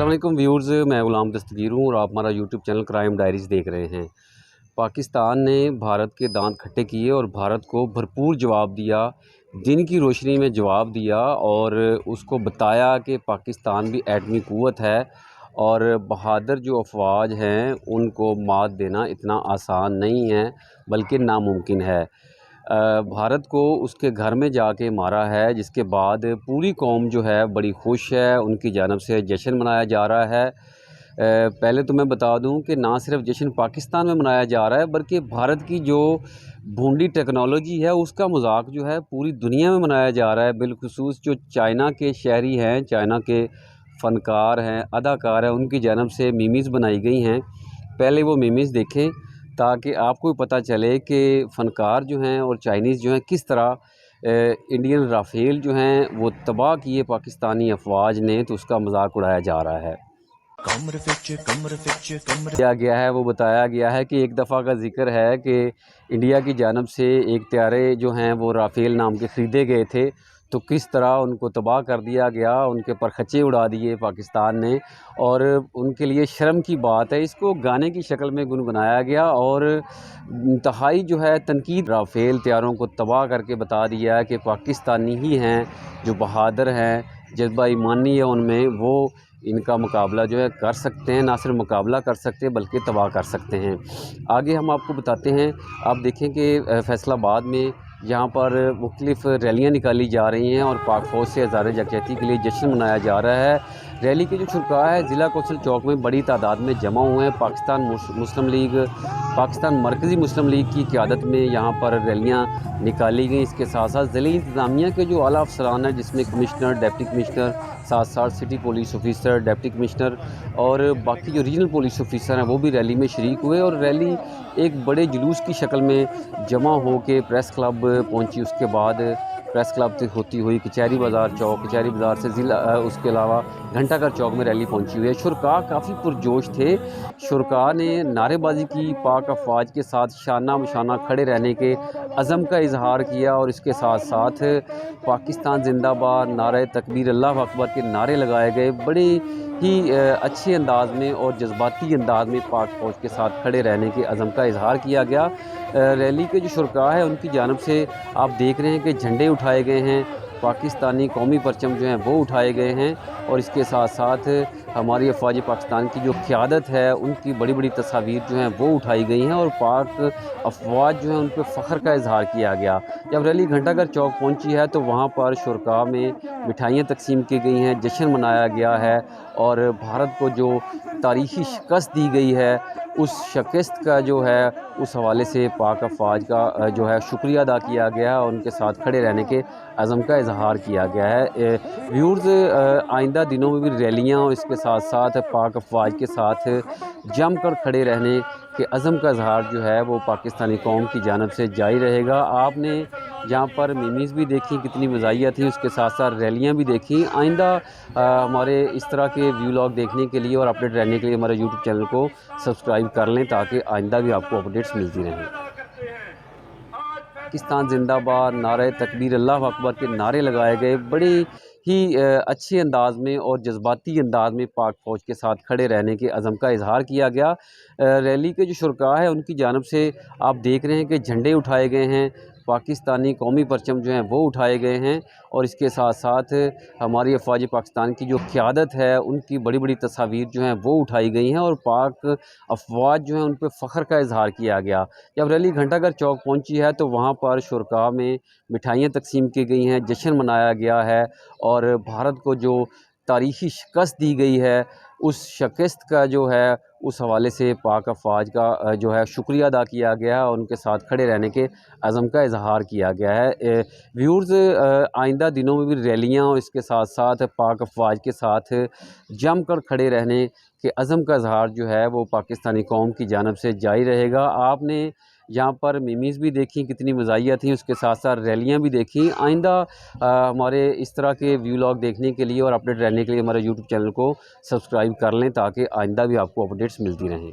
अस्सलाम वालेकुम व्यूअर्स, मैं गुलाम दस्तगीर हूँ और आप हमारा यूट्यूब चैनल क्राइम डायरीज़ देख रहे हैं। पाकिस्तान ने भारत के दांत खट्टे किए और भारत को भरपूर जवाब दिया, दिन की रोशनी में जवाब दिया और उसको बताया कि पाकिस्तान भी एटमी क़ुव्वत है और बहादुर जो अफवाज हैं उनको मात देना इतना आसान नहीं है बल्कि नामुमकिन है। भारत को उसके घर में जाके मारा है, जिसके बाद पूरी कौम जो है बड़ी खुश है, उनकी जानिब से जश्न मनाया जा रहा है। पहले तो मैं बता दूं कि ना सिर्फ जश्न पाकिस्तान में मनाया जा रहा है बल्कि भारत की जो भूंडी टेक्नोलॉजी है उसका मजाक जो है पूरी दुनिया में मनाया जा रहा है। बिलखुसूस जो चाइना के शहरी हैं, चाइना के फ़नकार हैं, अदाकार हैं, उनकी जानिब से मीमीज़ बनाई गई हैं। पहले वो मीमीज़ देखें ताकि आपको पता चले कि फ़नकार जो हैं और चाइनीज़ जो हैं किस तरह इंडियन राफ़ेल जो हैं वो तबाह किए पाकिस्तानी अफवाज ने, तो उसका मजाक उड़ाया जा रहा है। किया गया है वो बताया गया है कि एक दफ़ा का ज़िक्र है कि इंडिया की जानिब से एक त्यारे जो हैं वो राफ़ेल नाम के ख़रीदे गए थे, तो किस तरह उनको तबाह कर दिया गया, उनके परखच्चे उड़ा दिए पाकिस्तान ने और उनके लिए शर्म की बात है। इसको गाने की शक्ल में गुनगुनाया गया और इंतहाई जो है तनकीद, राफ़ेल त्यारों को तबाह करके बता दिया है कि पाकिस्तानी ही हैं जो बहादुर हैं, जज्बा ईमानी है उनमें, वो इनका मुकाबला जो है कर सकते हैं। ना सिर्फ मुकाबला कर सकते हैं बल्कि तबाह कर सकते हैं। आगे हम आपको बताते हैं। आप देखें कि फैसलाबाद में यहाँ पर मुख्तलिफ़ रैलियाँ निकाली जा रही हैं और पाक फ़ौज से हज़ार यकजहती के लिए जश्न मनाया जा रहा है। रैली के जो शुरा है ज़िला कौंसल चौक में बड़ी तादाद में जमा हुए हैं। पाकिस्तान मरकज़ी मुस्लिम लीग की क़यादत में यहाँ पर रैलियाँ निकाली गई। इसके साथ साथ ज़िले इंतज़ामिया के जो आला अफसरान हैं, जिसमें कमिश्नर, डिप्टी कमिश्नर, साथ city police officer, deputy commissioner और बाकी जो रीजनल पुलिस ऑफिसर हैं वो भी रैली में शरीक हुए और रैली एक बड़े जुलूस की शक्ल में जमा हो के प्रेस क्लब पहुंची। उसके बाद प्रेस क्लब से होती हुई कचहरी बाज़ार चौक, कचहरी बाज़ार से ज़िला, उसके अलावा घंटाघर चौक में रैली पहुंची हुई है। शुरका काफ़ी पुरजोश थे। शुरका ने नारेबाजी की, पाक अफवाज के साथ शाना बशाना खड़े रहने के अज़म का इजहार किया और इसके साथ साथ पाकिस्तान जिंदाबाद, नारे तकबीर, अल्लाह अकबर के नारे लगाए गए। बड़े ही अच्छे अंदाज में और जज्बाती अंदाज में पाक फ़ौज के साथ खड़े रहने के अज़म का इजहार किया गया। रैली के जो शुरका है उनकी जानिब से आप देख रहे हैं कि झंडे उठाए गए हैं, पाकिस्तानी कौमी परचम जो हैं वो उठाए गए हैं और इसके साथ साथ हमारी अफवाज पाकिस्तान की जो क़यादत है उनकी बड़ी बड़ी तस्वीर जो हैं वो उठाई गई हैं और पाक अफवाज जो हैं उन पर फ़ख्र का इजहार किया गया। जब रैली घंटाघर चौक पहुंची है तो वहाँ पर शुरका में मिठाइयाँ तकसीम की गई हैं, जश्न मनाया गया है और भारत को जो तारीख़ी शिकस्त दी गई है उस शिकस्त का जो है उस हवाले से पाक अफवाज का जो है शुक्रिया अदा किया गया और उनके साथ खड़े रहने के अज़म का इजहार किया गया है। व्यूअर्स, आइंदा दिनों में भी रैलियाँ और इसके साथ साथ पाक अफवाज के साथ जम कर खड़े रहने के अज़म का इजहार जो है वो पाकिस्तानी कौम की जानिब से जारी रहेगा। आपने यहाँ पर मीमीज़ भी देखी, कितनी मज़ाहिया थी, उसके साथ साथ रैलियाँ भी देखी। आइंदा हमारे इस तरह के व्लॉग देखने के लिए और अपडेट रहने के लिए हमारे यूट्यूब चैनल को सब्सक्राइब कर लें ताकि आइंदा भी आपको अपडेट्स मिलती रहें। पाकिस्तान जिंदाबाद, नारे तकबीर, अल्लाह अकबर के नारे लगाए गए। बड़े ही अच्छे अंदाज में और जज्बाती अंदाज में पाक फ़ौज के साथ खड़े रहने के अज़म का इजहार किया गया। रैली के जो शुरका है उनकी जानिब से आप देख रहे हैं कि झंडे उठाए गए हैं, पाकिस्तानी कौमी परचम जो हैं वो उठाए गए हैं और इसके साथ साथ हमारी अफवाज पाकिस्तान की जो क़यादत है उनकी बड़ी बड़ी तस्वीर जो हैं वो उठाई गई हैं और पाक अफवाज जो हैं उन पर फ़ख्र का इजहार किया गया। जब रैली घंटाघर चौक पहुंची है तो वहाँ पर शुरका में मिठाइयाँ तकसीम की गई हैं, जश्न मनाया गया है और भारत को जो तारीख़ी शिकस्त दी गई है उस शिकस्त का जो है उस हवाले से पाक अफवाज का जो है शुक्रिया अदा किया गया है और उनके साथ खड़े रहने के अज़म का इजहार किया गया है। व्यूअर्स, आइंदा दिनों में भी रैलियाँ और इसके साथ साथ पाक अफवाज के साथ जम कर खड़े रहने के अज़म का इजहार जो है वो पाकिस्तानी कौम की जानिब से जारी रहेगा। आपने यहाँ पर मीमीज़ भी देखी, कितनी मज़ाहिया थी, उसके साथ साथ रैलियाँ भी देखी। आइंदा हमारे इस तरह के व्लॉग देखने के लिए और अपडेट रहने के लिए हमारे यूट्यूब चैनल को सब्सक्राइब कर लें ताकि आइंदा भी आपको अपडेट्स मिलती रहें।